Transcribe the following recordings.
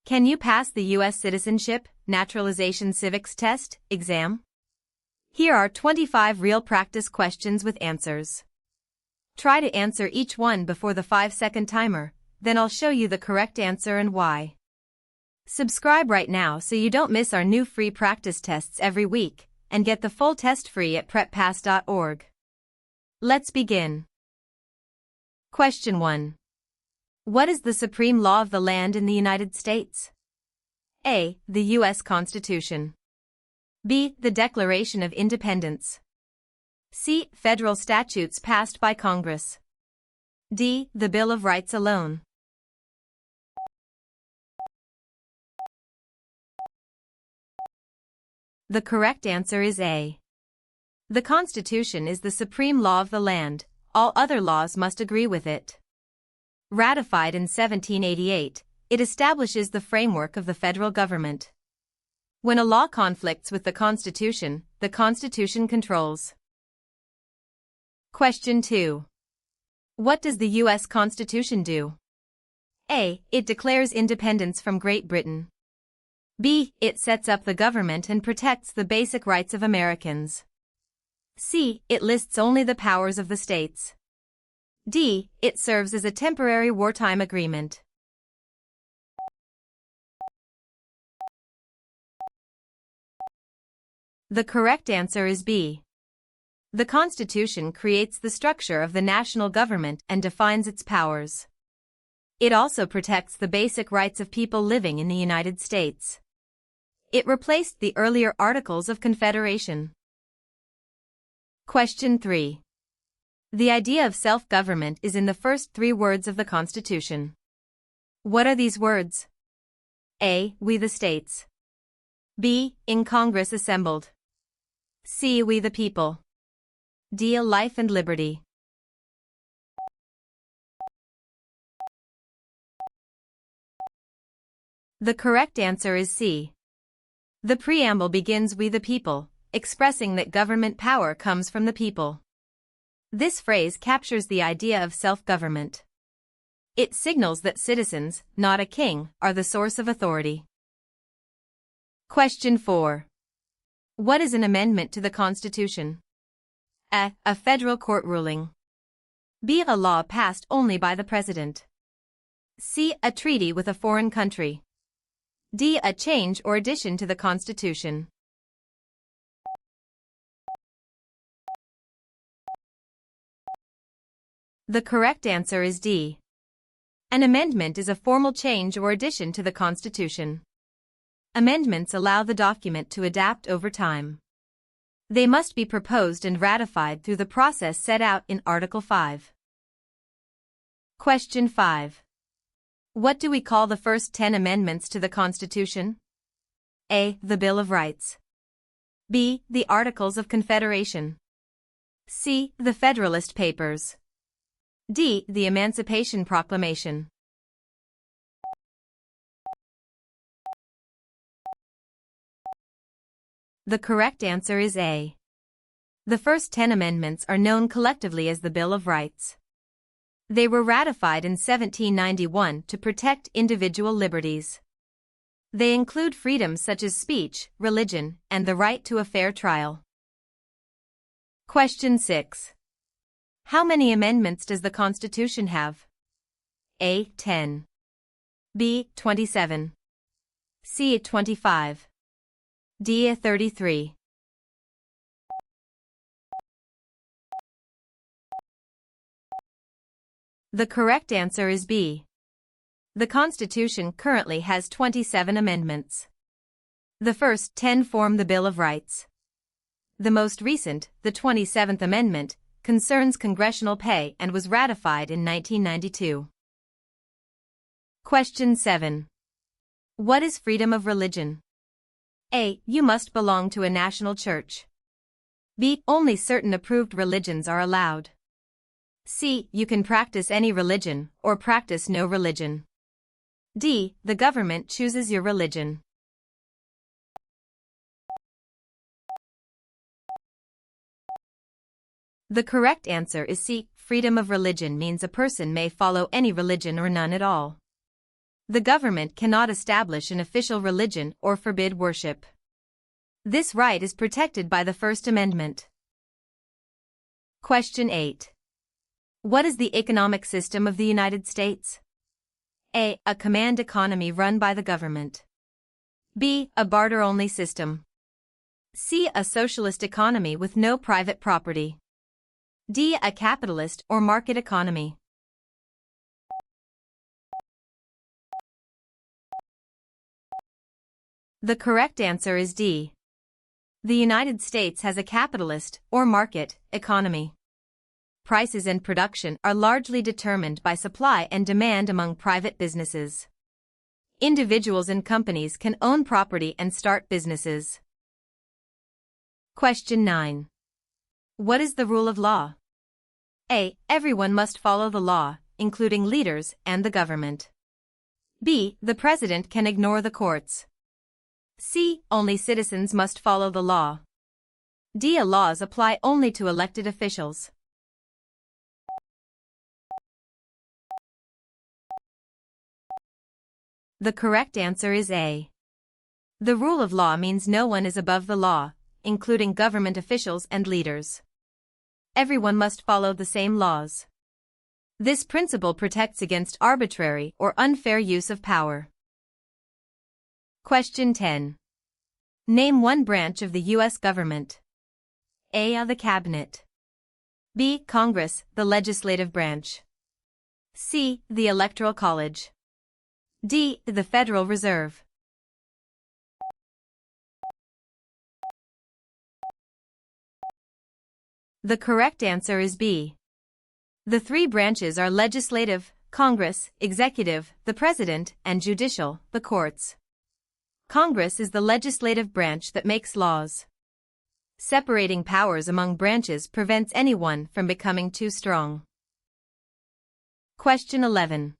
Can you pass the US Citizenship, Naturalization Civics test, exam? Here are 25 real practice questions with answers. Try to answer each one before the 5-second timer, then I'll show you the correct answer and why. Subscribe right now so you don't miss our new free practice tests every week, and get the full test free at preppass.org. Let's begin. Question 1. What is the supreme law of the land in the United States? A. The U.S. Constitution. B. The Declaration of Independence. C. Federal statutes passed by Congress. D. The Bill of Rights alone. The correct answer is A. The Constitution is the supreme law of the land. All other laws must agree with it. Ratified in 1788, it establishes the framework of the federal government. When a law conflicts with the Constitution controls. Question 2. What does the U.S. Constitution do? A. It declares independence from Great Britain. B. It sets up the government and protects the basic rights of Americans. C. It lists only the powers of the states. D. It serves as a temporary wartime agreement. The correct answer is B. The Constitution creates the structure of the national government and defines its powers. It also protects the basic rights of people living in the United States. It replaced the earlier Articles of Confederation. Question 3. The idea of self-government is in the first 3 words of the Constitution. What are these words? A. We the states. B. In Congress assembled. C. We the people. D. Life and liberty. The correct answer is C. The preamble begins "We the people," expressing that government power comes from the people. This phrase captures the idea of self-government. It signals that citizens, not a king, are the source of authority. Question 4. What is an amendment to the Constitution? A. A federal court ruling. B. A law passed only by the President. C. A treaty with a foreign country. D. A change or addition to the Constitution. The correct answer is D. An amendment is a formal change or addition to the Constitution. Amendments allow the document to adapt over time. They must be proposed and ratified through the process set out in Article 5. Question 5. What do we call the first 10 amendments to the Constitution? A. The Bill of Rights. B. The Articles of Confederation. C. The Federalist Papers. D. The Emancipation Proclamation. The correct answer is A. The first 10 amendments are known collectively as the Bill of Rights. They were ratified in 1791 to protect individual liberties. They include freedoms such as speech, religion, and the right to a fair trial. Question 6. How many amendments does the Constitution have? A. 10. B. 27. C. 25. D. 33. The correct answer is B. The Constitution currently has 27 amendments. The first 10 form the Bill of Rights. The most recent, the 27th Amendment, concerns congressional pay and was ratified in 1992. Question 7. What is freedom of religion? A. You must belong to a national church. B. Only certain approved religions are allowed. C. You can practice any religion, or practice no religion. D. The government chooses your religion. The correct answer is C. Freedom of religion means a person may follow any religion or none at all. The government cannot establish an official religion or forbid worship. This right is protected by the First Amendment. Question 8. What is the economic system of the United States? A. A command economy run by the government. B. A barter-only system. C. A socialist economy with no private property. D. A capitalist or market economy. The correct answer is D. The United States has a capitalist or market economy. Prices and production are largely determined by supply and demand among private businesses. Individuals and companies can own property and start businesses. Question 9. What is the rule of law? A. Everyone must follow the law, including leaders and the government. B. The president can ignore the courts. C. Only citizens must follow the law. D. Laws apply only to elected officials. The correct answer is A. The rule of law means no one is above the law, including government officials and leaders. Everyone must follow the same laws. This principle protects against arbitrary or unfair use of power. Question 10. Name one branch of the U.S. government. A. The Cabinet. B. Congress, the legislative branch. C. The Electoral College. D. The Federal Reserve. The correct answer is B. The three branches are legislative, Congress, executive, the president, and judicial, the courts. Congress is the legislative branch that makes laws. Separating powers among branches prevents anyone from becoming too strong. Question 11.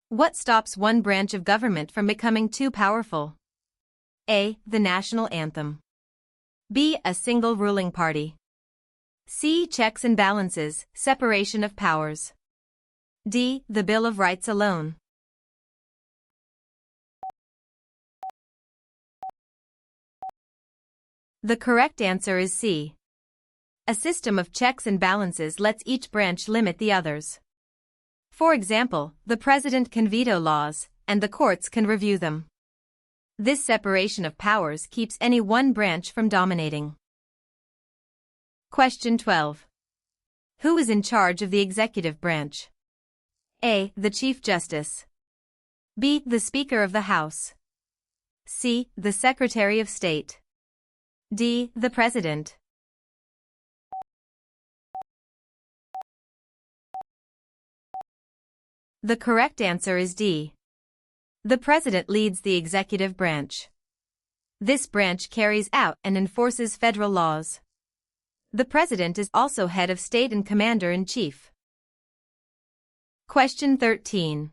What stops one branch of government from becoming too powerful? A. The national anthem. B. A single ruling party. C. Checks and balances, separation of powers. D. The Bill of Rights alone. The correct answer is C. A system of checks and balances lets each branch limit the others. For example, the president can veto laws, and the courts can review them. This separation of powers keeps any one branch from dominating. Question 12. Who is in charge of the executive branch? A. The Chief Justice. B. The Speaker of the House. C. The Secretary of State. D. The President. The correct answer is D. The President leads the executive branch. This branch carries out and enforces federal laws. The President is also head of state and commander-in-chief. Question 13.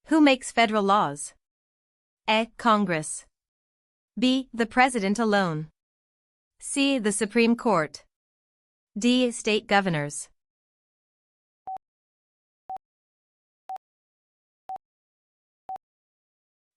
Who makes federal laws? A. Congress. B. The President alone. C. The Supreme Court. D. State governors.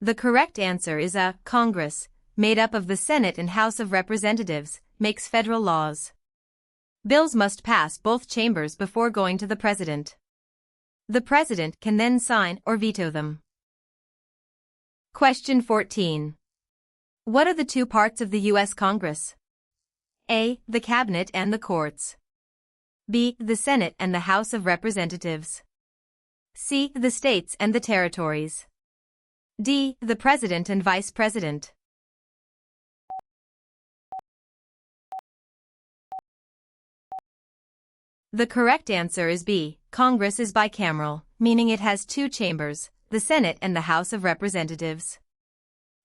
The correct answer is A. Congress, made up of the Senate and House of Representatives, makes federal laws. Bills must pass both chambers before going to the President. The President can then sign or veto them. Question 14. What are the two parts of the U.S. Congress? A. The Cabinet and the courts. B. The Senate and the House of Representatives. C. The states and the territories. D. The President and Vice President. The correct answer is B. Congress is bicameral, meaning it has two chambers, the Senate and the House of Representatives.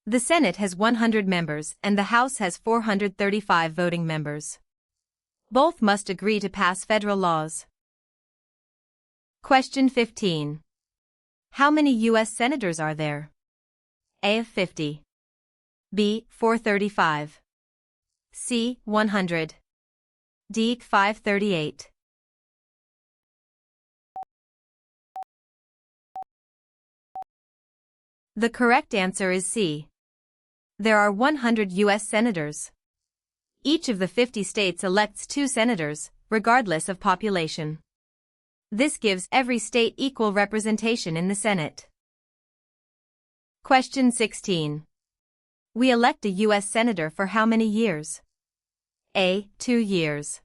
The Senate has 100 members and the House has 435 voting members. Both must agree to pass federal laws. Question 15. How many U.S. senators are there? A. 50. B. 435. C. 100. D. 538. The correct answer is C. There are 100 U.S. senators. Each of the 50 states elects 2 senators, regardless of population. This gives every state equal representation in the Senate. Question 16. We elect a U.S. senator for how many years? A. 2 years.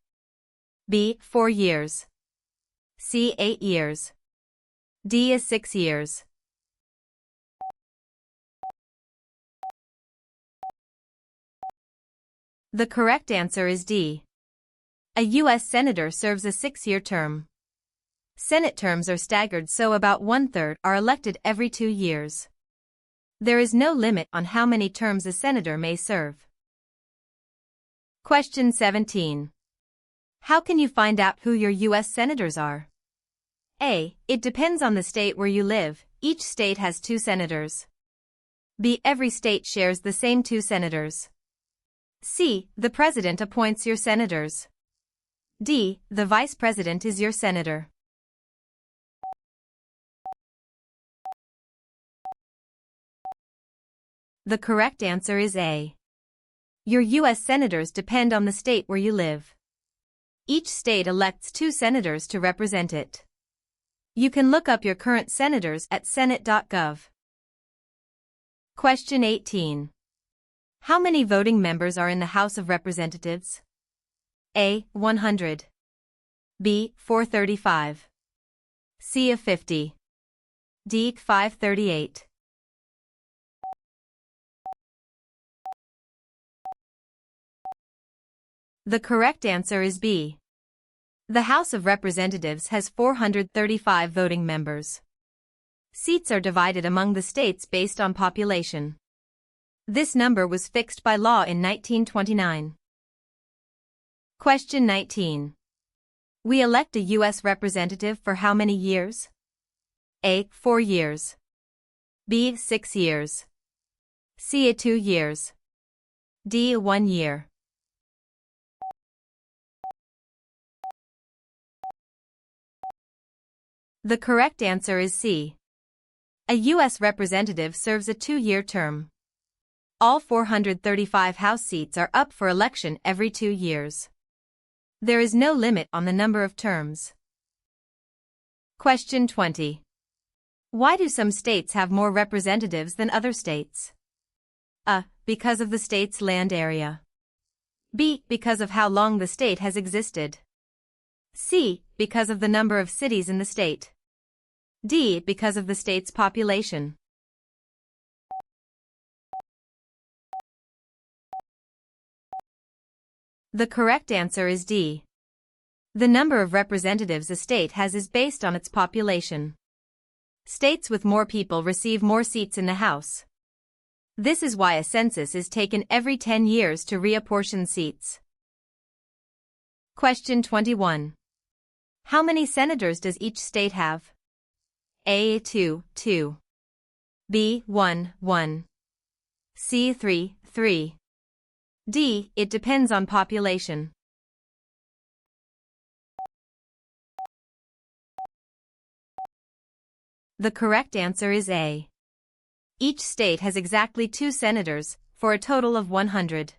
B. 4 years. C. 8 years. D. is 6 years. The correct answer is D. A U.S. senator serves a 6-year term. Senate terms are staggered, so about 1/3 are elected every 2 years. There is no limit on how many terms a senator may serve. Question 17. How can you find out who your U.S. senators are? A. It depends on the state where you live. Each state has 2 senators. B. Every state shares the same 2 senators. C. The president appoints your senators. D. The vice president is your senator. The correct answer is A. Your U.S. senators depend on the state where you live. Each state elects 2 senators to represent it. You can look up your current senators at senate.gov. Question 18. How many voting members are in the House of Representatives? A. 100. B. 435. C. 50. D. 538. The correct answer is B. The House of Representatives has 435 voting members. Seats are divided among the states based on population. This number was fixed by law in 1929. Question 19. We elect a U.S. representative for how many years? A. 4 years. B. 6 years. C. 2 years. D. 1 year. The correct answer is C. A U.S. representative serves a 2-year term. All 435 House seats are up for election every 2 years. There is no limit on the number of terms. Question 20. Why do some states have more representatives than other states? A. Because of the state's land area. B. Because of how long the state has existed. C. Because of the number of cities in the state. D. Because of the state's population. The correct answer is D. The number of representatives a state has is based on its population. States with more people receive more seats in the House. This is why a census is taken every 10 years to reapportion seats. Question 21. How many senators does each state have? A. 2, 2. B. 1, 1. C. 3, 3. D. It depends on population. The correct answer is A. Each state has exactly 2 senators, for a total of 100.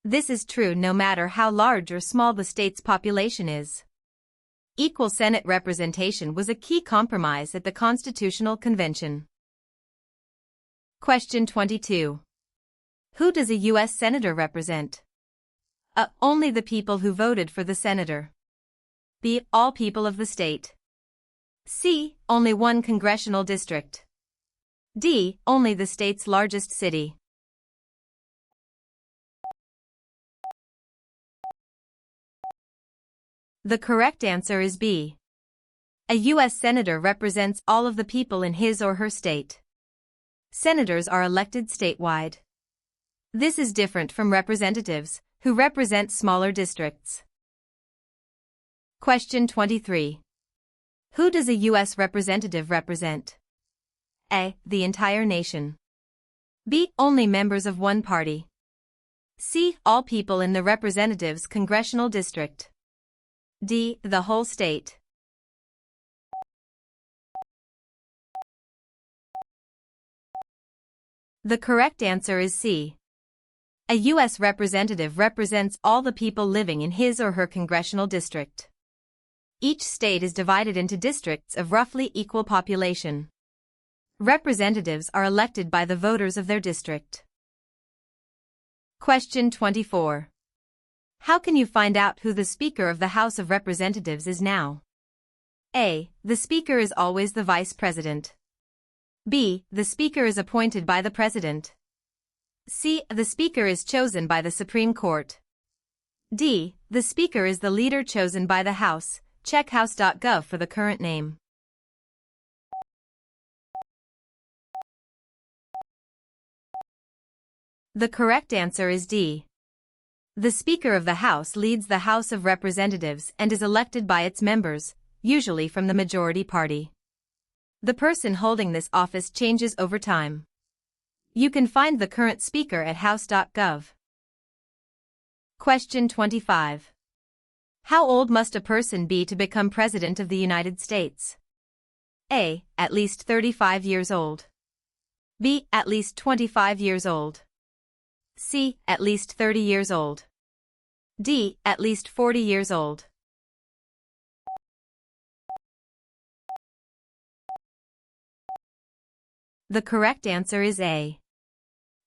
This is true no matter how large or small the state's population is. Equal Senate representation was a key compromise at the Constitutional Convention. Question 22. Who does a U.S. senator represent? A. Only the people who voted for the senator. B. All people of the state. C. Only one congressional district. D. Only the state's largest city. The correct answer is B. A U.S. senator represents all of the people in his or her state. Senators are elected statewide. This is different from representatives, who represent smaller districts. Question 23. Who does a U.S. representative represent? A. The entire nation. B. Only members of one party. C. All people in the representative's congressional district. D. The whole state. The correct answer is C. A U.S. representative represents all the people living in his or her congressional district. Each state is divided into districts of roughly equal population. Representatives are elected by the voters of their district. Question 24. How can you find out who the Speaker of the House of Representatives is now? A. The Speaker is always the Vice President. B. The Speaker is appointed by the President. C. The Speaker is chosen by the Supreme Court. D. The Speaker is the leader chosen by the House. Check house.gov for the current name. The correct answer is D. The Speaker of the House leads the House of Representatives and is elected by its members, usually from the majority party. The person holding this office changes over time. You can find the current Speaker at house.gov. Question 25. How old must a person be to become President of the United States? A. At least 35 years old. B. At least 25 years old. C. At least 30 years old. D. At least 40 years old. The correct answer is A.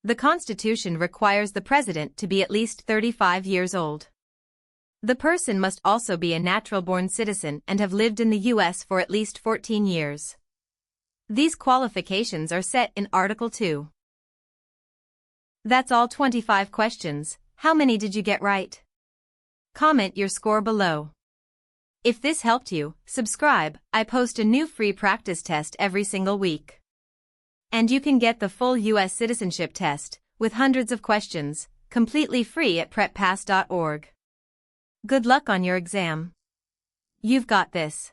The Constitution requires the President to be at least 35 years old. The person must also be a natural-born citizen and have lived in the U.S. for at least 14 years. These qualifications are set in Article 2. That's all 25 questions. How many did you get right? Comment your score below. If this helped you, subscribe. I post a new free practice test every single week. And you can get the full US citizenship test, with hundreds of questions, completely free at preppass.org. Good luck on your exam. You've got this.